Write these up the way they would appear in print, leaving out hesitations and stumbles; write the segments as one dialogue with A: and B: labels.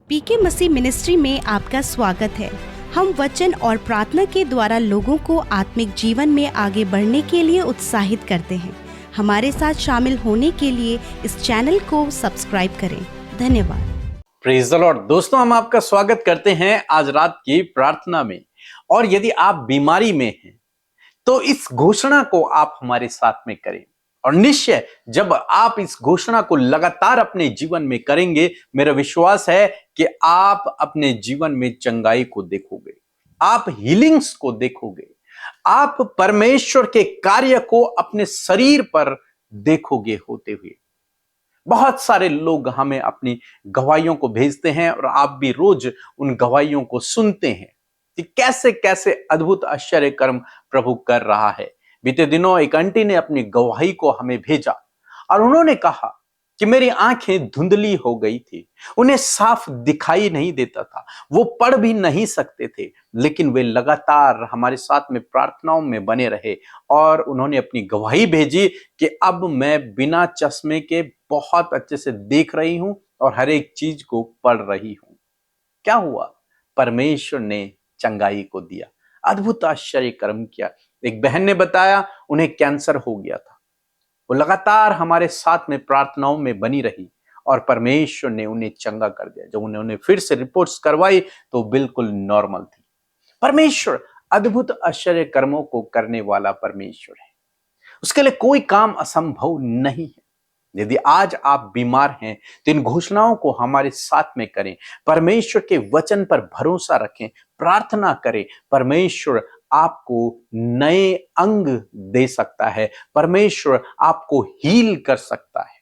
A: पीके मसीह ministry में आपका स्वागत है। हम वचन और प्रार्थना के द्वारा लोगों को आत्मिक जीवन में आगे बढ़ने के लिए उत्साहित करते हैं। हमारे साथ शामिल होने के लिए इस चैनल को सब्सक्राइब करें। धन्यवाद।
B: Praise the Lord. दोस्तों, हम आपका स्वागत करते हैं आज रात की प्रार्थना में। और यदि आप बीमारी में हैं तो इस घोषणा को आप हमारे साथ में करें। और निश्चय जब आप इस घोषणा को लगातार अपने जीवन में करेंगे, मेरा विश्वास है कि आप अपने जीवन में चंगाई को देखोगे, आप हीलिंग्स को देखोगे, आप परमेश्वर के कार्य को अपने शरीर पर देखोगे होते हुए। बहुत सारे लोग हमें अपनी गवाहियों को भेजते हैं और आप भी रोज उन गवाहियों को सुनते हैं कि कैसे कैसे अद्भुत आश्चर्य कर्म प्रभु कर रहा है। बीते दिनों एक आंटी ने अपनी गवाही को हमें भेजा और उन्होंने कहा कि मेरी आंखें धुंधली हो गई थी, उन्हें साफ दिखाई नहीं देता था, वो पढ़ भी नहीं सकते थे, लेकिन वे लगातार हमारे साथ में प्रार्थनाओं में बने रहे और उन्होंने अपनी गवाही भेजी कि अब मैं बिना चश्मे के बहुत अच्छे से देख रही हूं और हर एक चीज को पढ़ रही हूं। क्या हुआ? परमेश्वर ने चंगाई को दिया, अद्भुत आश्चर्य कर्म किया। एक बहन ने बताया उन्हें कैंसर हो गया था, वो लगातार हमारे साथ में प्रार्थनाओं में बनी रही और परमेश्वर ने उन्हें चंगा कर दिया। जब उन्होंने फिर से रिपोर्ट्स करवाई तो बिल्कुल नॉर्मल थी। परमेश्वर अद्भुत आश्चर्य कर्मों को करने वाला परमेश्वर है, उसके लिए कोई काम असंभव नहीं है। यदि आज आप बीमार हैं तो इन घोषणाओं को हमारे साथ में करें, परमेश्वर के वचन पर भरोसा रखें, प्रार्थना करें। परमेश्वर आपको नए अंग दे सकता है, परमेश्वर आपको हील कर सकता है।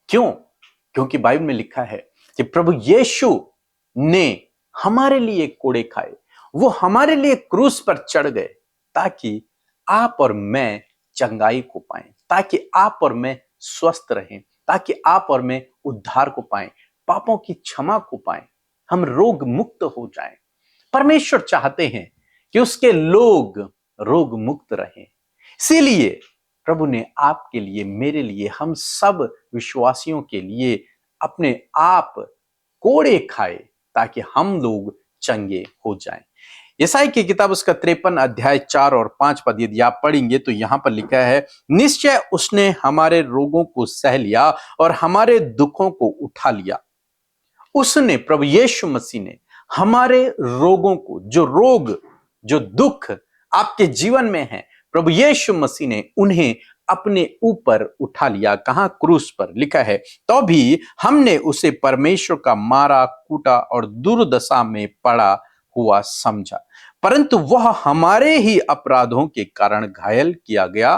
B: क्यों? क्योंकि बाइबल में लिखा है कि प्रभु यीशु ने हमारे लिए कोड़े खाए, वो हमारे लिए क्रूस पर चढ़ गए ताकि आप और मैं चंगाई को पाएं, ताकि आप और मैं स्वस्थ रहें, ताकि आप और मैं उद्धार को पाएं, पापों की क्षमा को पाएं, हम रोग मुक्त हो जाएं। परमेश्वर चाहते हैं कि उसके लोग रोग मुक्त रहें। इसीलिए प्रभु ने आपके लिए, मेरे लिए, हम सब विश्वासियों के लिए अपने आप कोड़े खाए ताकि हम लोग चंगे हो जाएं। यशायाह की किताब उसका 53 अध्याय 4 और 5 पद यदि आप पढ़ेंगे तो यहां पर लिखा है, निश्चय उसने हमारे रोगों को सह लिया और हमारे दुखों को उठा लिया। उसने, प्रभु यीशु मसीह ने हमारे रोगों को, जो रोग, जो दुख आपके जीवन में है, प्रभु यीशु मसीह ने उन्हें अपने ऊपर उठा लिया। कहां? क्रूस पर। लिखा है, तो भी हमने उसे परमेश्वर का मारा, कूटा और दुर्दशा में पड़ा हुआ समझा, परंतु वह हमारे ही अपराधों के कारण घायल किया गया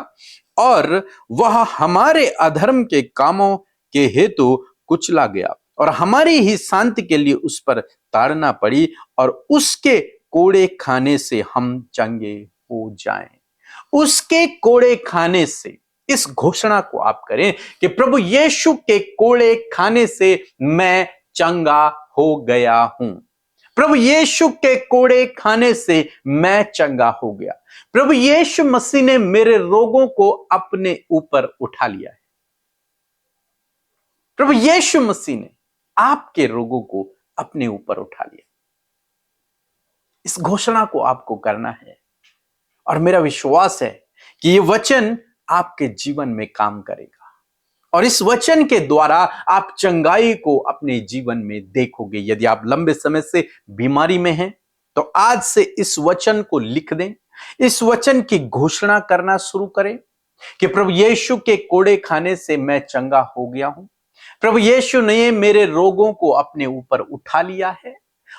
B: और वह हमारे अधर्म के कामों के हेतु कुचला गया और हमारी ही शांति के लिए उस पर ताड़ना पड़ी और उसके कोड़े खाने से हम चंगे हो जाएं। उसके कोड़े खाने से, इस घोषणा को आप करें कि प्रभु यीशु के कोड़े खाने से मैं चंगा हो गया हूं। प्रभु यीशु के कोड़े खाने से मैं चंगा हो गया। प्रभु यीशु मसीह ने मेरे रोगों को अपने ऊपर उठा लिया है। प्रभु यीशु मसीह ने आपके रोगों को अपने ऊपर उठा लिया। इस घोषणा को आपको करना है और मेरा विश्वास है कि यह वचन आपके जीवन में काम करेगा और इस वचन के द्वारा आप चंगाई को अपने जीवन में देखोगे। यदि आप लंबे समय से बीमारी में हैं तो आज से इस वचन को लिख दें, इस वचन की घोषणा करना शुरू करें कि प्रभु यीशु के कोड़े खाने से मैं चंगा हो गया हूं। प्रभु यीशु ने मेरे रोगों को अपने ऊपर उठा लिया है।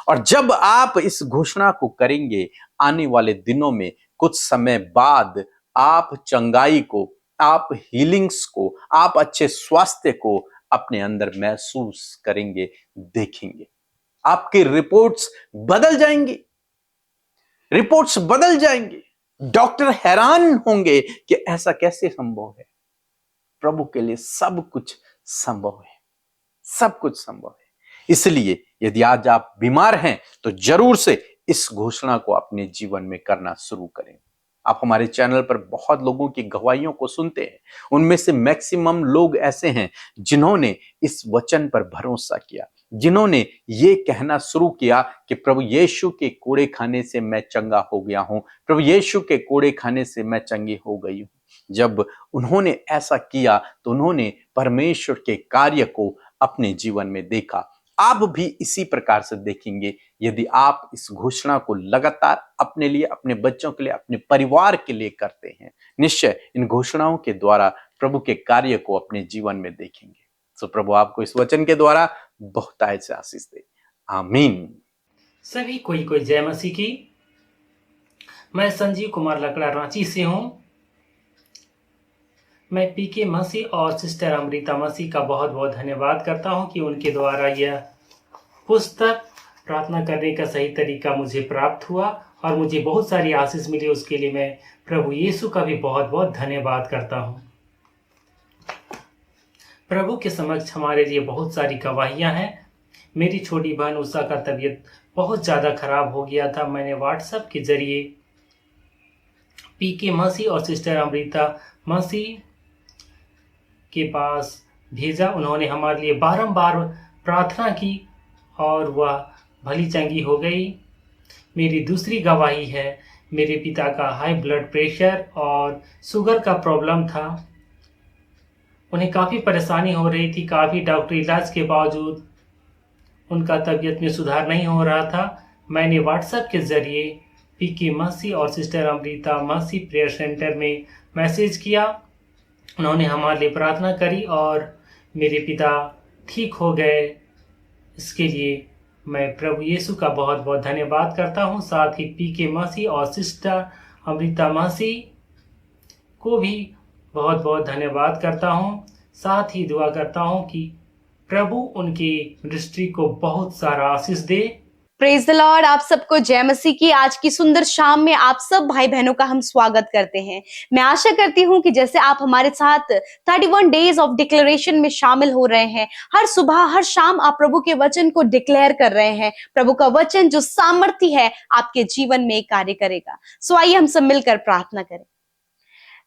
B: और जब आप इस घोषणा को करेंगे, आने वाले दिनों में कुछ समय बाद आप चंगाई को, आप हीलिंग्स को, आप अच्छे स्वास्थ्य को अपने अंदर महसूस करेंगे, देखेंगे। आपकी रिपोर्ट्स बदल जाएंगी, रिपोर्ट्स बदल जाएंगी। डॉक्टर हैरान होंगे कि ऐसा कैसे संभव है। प्रभु के लिए सब कुछ संभव है, सब कुछ संभव है। इसलिए यदि आज आप बीमार हैं तो जरूर से इस घोषणा को अपने जीवन में करना शुरू करें। आप हमारे चैनल पर बहुत लोगों की गवाहियों को सुनते हैं, उनमें से मैक्सिमम लोग ऐसे हैं जिन्होंने इस वचन पर भरोसा किया, जिन्होंने ये कहना शुरू किया कि प्रभु यीशु के कोड़े खाने से मैं चंगा हो गया हूं, प्रभु यीशु के कोड़े खाने से मैं चंगी हो गई हूं। जब उन्होंने ऐसा किया तो उन्होंने परमेश्वर के कार्य को अपने जीवन में देखा। आप भी इसी प्रकार से देखेंगे यदि आप इस घोषणा को लगातार अपने लिए, अपने बच्चों के लिए, अपने परिवार के लिए करते हैं, निश्चय इन घोषणाओं के द्वारा प्रभु के कार्य को अपने जीवन में देखेंगे। तो प्रभु आपको इस वचन के द्वारा बहुतायत से आशीष दे। आमीन।
C: सभी कोई जय मसीह की। मैं संजीव कुमार लकड़ा रांची से हूं। मैं पीके मसीह और सिस्टर अमृता मसीह का बहुत बहुत धन्यवाद करता हूं कि उनके द्वारा यह पुस्तक प्रार्थना करने का सही तरीका मुझे प्राप्त हुआ और मुझे बहुत सारी आशीष मिली। उसके लिए मैं प्रभु यीशु का भी बहुत बहुत धन्यवाद करता हूं। प्रभु के समक्ष हमारे लिए बहुत सारी गवाहियां हैं। मेरी छोटी बहन उषा का तबीयत बहुत ज़्यादा खराब हो गया था। मैंने व्हाट्सएप के जरिए पीके मसीह और सिस्टर अमृता मसीह के पास भेजा। उन्होंने हमारे लिए बारंबार प्रार्थना की और वह भली चंगी हो गई। मेरी दूसरी गवाही है, मेरे पिता का हाई ब्लड प्रेशर और शुगर का प्रॉब्लम था। उन्हें काफ़ी परेशानी हो रही थी। काफ़ी डॉक्टरी इलाज के बावजूद उनका तबीयत में सुधार नहीं हो रहा था। मैंने व्हाट्सएप के ज़रिए पीके मसीह और सिस्टर अमृता मसीह प्रेयर सेंटर में मैसेज किया। उन्होंने हमारे लिए प्रार्थना करी और मेरे पिता ठीक हो गए। इसके लिए मैं प्रभु यीशु का बहुत बहुत धन्यवाद करता हूँ। साथ ही पीके मसीह और सिस्टर अमृता मसीह को भी बहुत बहुत धन्यवाद करता हूँ। साथ ही दुआ करता हूँ कि प्रभु उनकी मिनिस्ट्री को बहुत सारा आशीष दे।
A: Praise the Lord. आप सबको जय मसीह की। आज की सुंदर शाम में आप सब भाई बहनों का हम स्वागत करते हैं। मैं आशा करती हूं कि जैसे आप हमारे साथ 31 डेज ऑफ डिक्लेरेशन में शामिल हो रहे हैं, हर सुबह हर शाम आप प्रभु के वचन को डिक्लेयर कर रहे हैं। प्रभु का वचन जो सामर्थ्य है आपके जीवन में कार्य करेगा। सो आइए हम सब मिलकर प्रार्थना करें।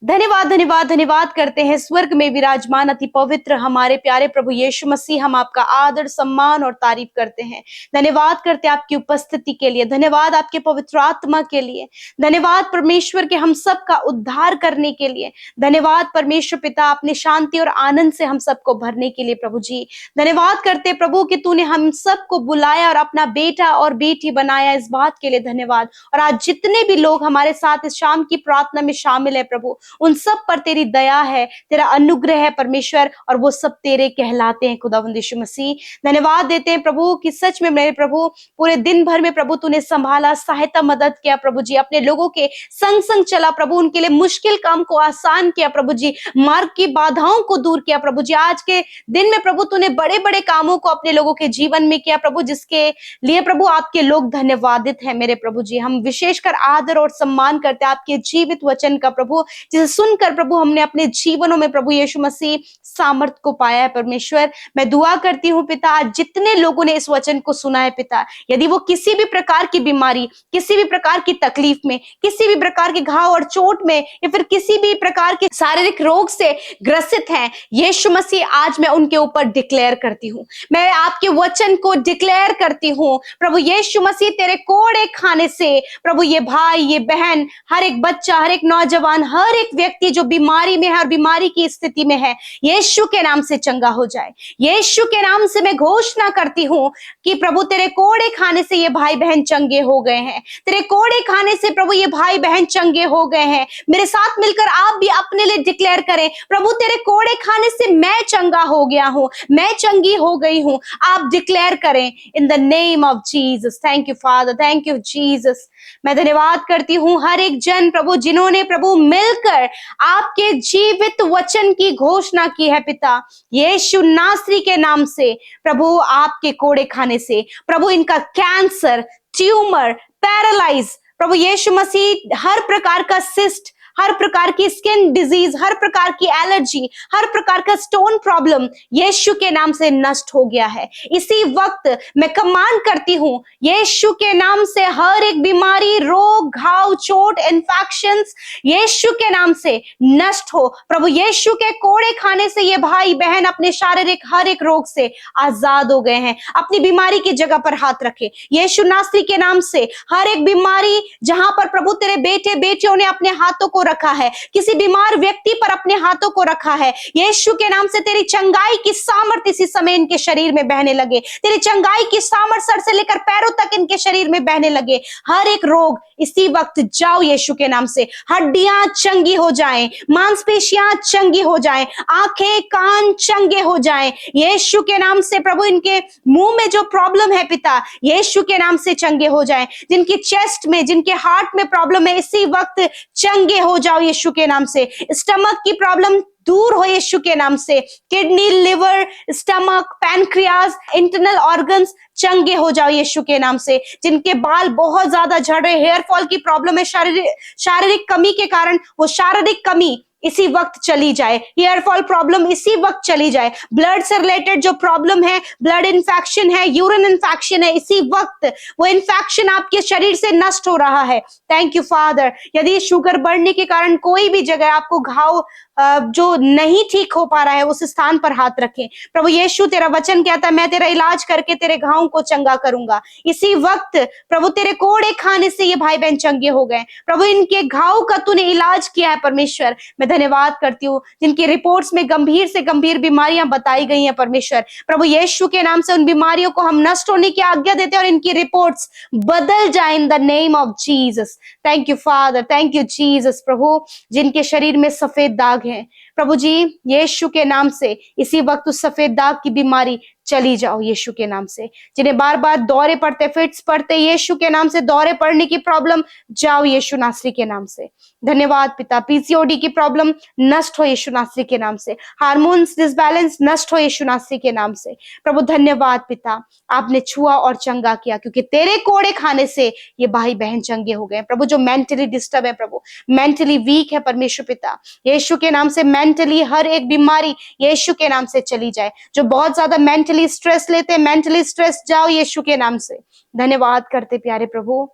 A: धन्यवाद धन्यवाद धन्यवाद करते हैं स्वर्ग में विराजमान अति पवित्र हमारे प्यारे प्रभु यीशु मसीह। हम आपका आदर सम्मान और तारीफ करते हैं। धन्यवाद करते हैं आपकी उपस्थिति के लिए। धन्यवाद आपके पवित्र आत्मा के लिए। धन्यवाद परमेश्वर के हम सब का उद्धार करने के लिए। धन्यवाद परमेश्वर पिता अपने शांति और आनंद से हम सबको भरने के लिए। प्रभु जी धन्यवाद करते प्रभु कि तूने हम सबको बुलाया और अपना बेटा और बेटी बनाया। इस बात के लिए धन्यवाद। और आज जितने भी लोग हमारे साथ इस शाम की प्रार्थना में शामिल है प्रभु, उन सब पर तेरी दया है, तेरा अनुग्रह है परमेश्वर, और वो सब तेरे कहलाते हैं खुदावंद यीशु मसीह। धन्यवाद देते हैं प्रभु कि सच में मेरे प्रभु पूरे दिन भर में प्रभु तूने संभाला, सहायता मदद किया प्रभु जी। अपने लोगों के संग संग चला प्रभु, उनके लिए मुश्किल काम को आसान किया प्रभु जी, मार्ग की बाधाओं को दूर किया प्रभु जी। आज के दिन में प्रभु तूने बड़े बड़े कामों को अपने लोगों के जीवन में किया प्रभु, जिसके लिए प्रभु आपके लोग धन्यवादित है मेरे प्रभु जी। हम विशेषकर आदर और सम्मान करते हैं आपके जीवित वचन का प्रभु, जिसे सुनकर प्रभु हमने अपने जीवनों में प्रभु यीशु मसीह सामर्थ को पाया है परमेश्वर। मैं दुआ करती हूँ पिता, आज जितने लोगों ने इस वचन को सुना है पिता, यदि वो किसी भी प्रकार की बीमारी, किसी भी प्रकार की तकलीफ में, किसी भी प्रकार के घाव और चोट में, या फिर किसी भी प्रकार के शारीरिक रोग से ग्रसित हैं, यीशु मसीह आज मैं उनके ऊपर डिक्लेयर करती हूँ। मैं आपके वचन को डिक्लेयर करती हूँ प्रभु यीशु मसीह, तेरे कोड़े खाने से प्रभु ये भाई, ये बहन, हर एक बच्चा, हर एक नौजवान, हर एक व्यक्ति जो बीमारी में है और बीमारी की स्थिति में है, यीशु के नाम से चंगा हो जाए। यीशु के नाम से मैं घोषणा करती हूँ कि प्रभु तेरे कोड़े खाने से ये भाई बहन चंगे हो गए हैं। तेरे कोड़े खाने से प्रभु ये भाई बहन चंगे हो गए हैं। मेरे साथ मिलकर आप भी अपने लिए डिक्लेयर करें, प्रभु तेरे कोड़े खाने से मैं चंगा हो गया हूँ, मैं चंगी हो गई हूँ। आप डिक्लेयर करें in the name of Jesus. Thank you father, thank you Jesus. मैं धन्यवाद करती हूँ हर एक जन प्रभु जिन्होंने प्रभु मिलकर आपके जीवित वचन की घोषणा की है पिता, यीशु नासरी के नाम से प्रभु आपके कोड़े खाने से प्रभु इनका कैंसर, ट्यूमर, पैरालाइज, प्रभु यीशु मसीह हर प्रकार का सिस्ट, हर प्रकार की स्किन डिजीज, हर प्रकार की एलर्जी, हर प्रकार का स्टोन प्रॉब्लम यीशु के नाम से नष्ट हो गया है। इसी वक्त मैं कमांड करती हूँ यीशु के नाम से हर एक बीमारी, रोग, घाव, चोट, इन्फेक्शंस यीशु के नाम से नष्ट हो। प्रभु यीशु के कोड़े खाने से ये भाई बहन अपने शारीरिक हर एक रोग से आजाद हो गए हैं। अपनी बीमारी की जगह पर हाथ रखे यीशु नासरी के नाम से। हर एक बीमारी जहां पर प्रभु तेरे बेटे बेटियों ने अपने हाथों को रखा है, किसी बीमार व्यक्ति पर अपने हाथों को रखा है, यीशु के नाम से तेरी चंगाई की सामर्थ इसी समय इनके शरीर में बहने लगे। तेरी चंगाई की सामर्थ सर से लेकर पैरों तक इनके शरीर में बहने लगे। हर एक रोग इसी वक्त जाओ यीशु के नाम से। हड्डियां चंगी हो जाएं, मांसपेशियां चंगी हो जाएं, आंखें कान चंगे हो जाएं यीशु के नाम से। प्रभु इनके मुंह में जो प्रॉब्लम है पिता, यीशु के नाम से चंगे हो जाएं। जिनकी चेस्ट में, जिनके हार्ट में प्रॉब्लम है, इसी वक्त चंगे हो जाओ यीशु के नाम से। स्टमक की प्रॉब्लम दूर हो यीशु के नाम से। Kidney, liver, stomach, pancreas, internal organs चंगे हो जाओ यीशु के नाम से। जिनके बाल बहुत ज्यादा झड़ रहे, हेयर फॉल की प्रॉब्लम है, शारीरिक कमी के कारण वो शारीरिक कमी इसी वक्त चली जाए। हेयर फॉल प्रॉब्लम इसी वक्त चली जाए। ब्लड से रिलेटेड जो प्रॉब्लम है, ब्लड इन्फेक्शन है, यूरिन इन्फेक्शन है, इसी वक्त वो इन्फेक्शन आपके शरीर से नष्ट हो रहा है। Thank you father. यदि शुगर बढ़ने के कारण कोई भी जगह आपको घाव जो नहीं ठीक हो पा रहा है, उस स्थान पर हाथ रखें। प्रभु यीशु तेरा वचन कहता है मैं तेरा इलाज करके तेरे घावों को चंगा करूंगा। इसी वक्त प्रभु तेरे कोड़े खाने से ये भाई बहन चंगे हो गए। प्रभु इनके घाव का तूने इलाज किया है परमेश्वर, मैं धन्यवाद करती हूँ। जिनकी रिपोर्ट्स में गंभीर से गंभीर बीमारियां बताई गई हैं परमेश्वर, प्रभु यीशु के नाम से उन बीमारियों को हम नष्ट होने की आज्ञा देते हैं और इनकी रिपोर्ट्स बदल जाए in the name of Jesus. Thank you father, thank you Jesus. प्रभु जिनके शरीर में सफेद दाग है, प्रभु जी यीशु के नाम से इसी वक्त उस सफेद दाग की बीमारी चली जाओ यीशु के नाम से। जिन्हें बार बार दौरे पड़ते, फिट्स पड़ते, यीशु के नाम से दौरे पड़ने की प्रॉब्लम जाओ यीशु नासरी के नाम से। धन्यवाद पिता। पीसीओडी की प्रॉब्लम नष्ट हो यीशु नासरी के नाम से। हार्मोन्स डिसबैलेंस नष्ट हो यीशु नासरी के नाम से। प्रभु धन्यवाद पिता, आपने छुआ और चंगा किया क्योंकि तेरे कोड़े खाने से ये भाई बहन चंगे हो गए। प्रभु जो मेंटली डिस्टर्ब है, प्रभु मेंटली वीक है परमेश्वर पिता, यीशु के नाम से मेंटली हर एक बीमारी यीशु के नाम से चली जाए। जो बहुत ज्यादा मेंटली स्ट्रेस लेते, मेंटली स्ट्रेस जाओ यीशु के नाम से। धन्यवाद करते प्यारे प्रभु,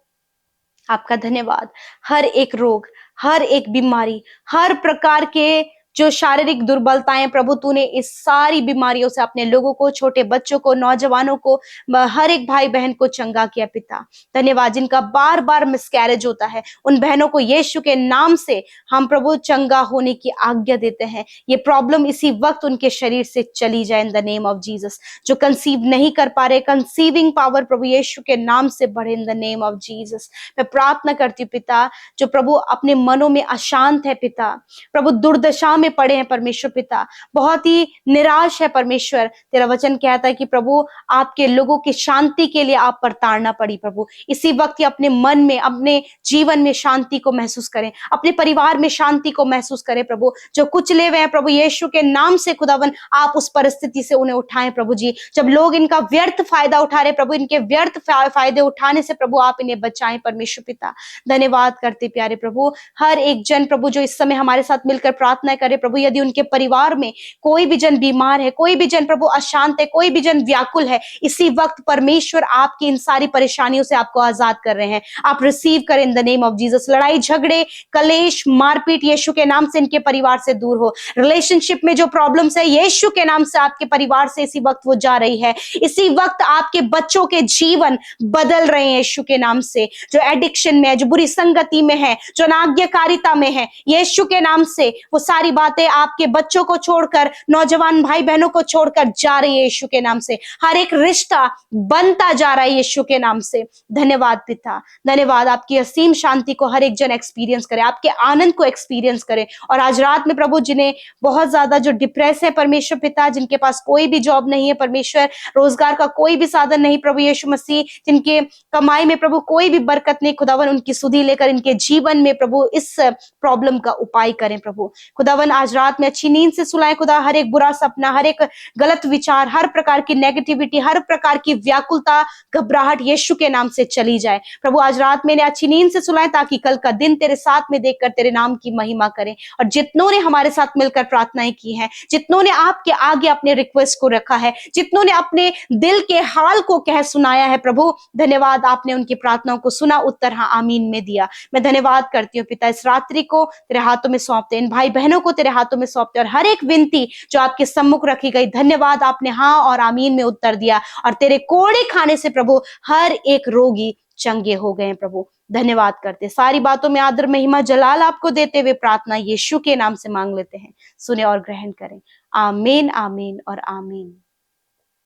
A: आपका धन्यवाद। हर एक रोग, हर एक बीमारी, हर प्रकार के जो शारीरिक दुर्बलताएं, प्रभु तूने इस सारी बीमारियों से अपने लोगों को, छोटे बच्चों को, नौजवानों को, हर एक भाई बहन को चंगा किया पिता। धन्यवाद। जिनका बार बार मिसकैरेज होता है, उन बहनों को यीशु के नाम से हम प्रभु चंगा होने की आज्ञा देते हैं। ये प्रॉब्लम इसी वक्त उनके शरीर से चली जाए in the name of Jesus. जो कंसीव नहीं कर पा रहे, कंसीविंग पावर प्रभु यीशु के नाम से बढ़े in the name of Jesus. मैं प्रार्थना करती हूँ पिता, जो प्रभु अपने मनों में अशांत है पिता, प्रभु दुर्दशा में पड़े हैं परमेश्वर पिता, बहुत ही निराश है परमेश्वर, तेरा वचन कहता है कि प्रभु आपके लोगों की शांति के लिए आप पर ताड़ना पड़ी। प्रभु इसी वक्त ही अपने मन में, अपने जीवन में शांति को महसूस करें, अपने परिवार में शांति को महसूस करें। प्रभु जो कुचले हुए हैं, प्रभु यीशु के नाम से खुदावन आप उस परिस्थिति से उन्हें उठाएं। प्रभु जी जब लोग इनका व्यर्थ फायदा उठा रहे, प्रभु इनके व्यर्थ फायदे उठाने से प्रभु आप इन्हें बचाएं परमेश्वर पिता। धन्यवाद करते प्यारे प्रभु। हर एक जन प्रभु जो इस समय हमारे साथ मिलकर प्रार्थना करे, प्रभु यदि उनके परिवार में कोई भी जन बीमार है, कोई भी जन प्रभु अशांत है, कोई भी जन व्याकुल है, इसी वक्त परमेश्वर आपकी इन सारी परेशानियों से आपको आजाद कर रहे हैं। आप रिसीव करें in the name of Jesus. लड़ाई झगड़े, कलेश, मारपीट यीशु के नाम से इनके परिवार से दूर हो। रिलेशनशिप में जो प्रॉब्लम्स है, यीशु के नाम से आपके परिवार से इसी वक्त वो जा रही है। इसी वक्त आपके बच्चों के जीवन बदल रहे हैं यीशु के नाम से। जो एडिक्शन में है, जो बुरी संगति में है, जो अनाज्ञाकारिता में है, यीशु के नाम से वो सारी बातें आपके बच्चों को छोड़कर, नौजवान भाई बहनों को छोड़कर जा रही है यीशु के नाम से। हर एक रिश्ता बनता जा रहा है यीशु के नाम से। धन्यवाद पिता, धन्यवाद। आपकी असीम शांति को हर एक जन एक्सपीरियंस करे, आपके आनंद को एक्सपीरियंस करे। और आज रात में प्रभु जिन्हें बहुत ज्यादा जो डिप्रेस है परमेश्वर पिता, जिनके पास कोई भी जॉब नहीं है परमेश्वर, रोजगार का कोई भी साधन नहीं प्रभु यीशु मसीह, जिनके कमाई में प्रभु कोई भी बरकत नहीं, खुदावन उनकी सुधि लेकर इनके जीवन में प्रभु इस प्रॉब्लम का उपाय करें। प्रभु खुदावन खुदावन आज रात में अच्छी नींद से सुलाए खुदा, हर एक बुरा सपना, हर एक गलत विचार, हर प्रकार की नेगेटिविटी, हर प्रकार की व्याकुलता, घबराहट यीशु के नाम से चली जाए। प्रभु आज रात में अच्छी नींद से सुलाए ताकि कल का दिन तेरे साथ में देखकर तेरे नाम की महिमा करें। और जितनों ने हमारे साथ मिलकर प्रार्थनाएं की हैं, जितनों ने आपके आगे अपने रिक्वेस्ट को रखा है, जितनों ने अपने दिल के हाल को कह सुनाया है, प्रभु धन्यवाद, आपने उनकी प्रार्थनाओं को सुना, उत्तर हाँ आमीन में दिया। मैं धन्यवाद करती हूँ पिता, इस रात्रि को तेरे हाथों में सौंपते, इन भाई बहनों को तेरे हाथों में सौंपते, और हर एक विनती जो आपके सम्मुख रखी गई, धन्यवाद आपने हाँ और आमीन में उत्तर दिया, और तेरे कोड़े खाने से प्रभु हर एक रोगी चंगे हो गए। प्रभु धन्यवाद करते, सारी बातों में आदर महिमा जलाल आपको देते हुए प्रार्थना यीशु के नाम से मांग लेते हैं, सुने और ग्रहण करें। आमीन आमीन और आमीन।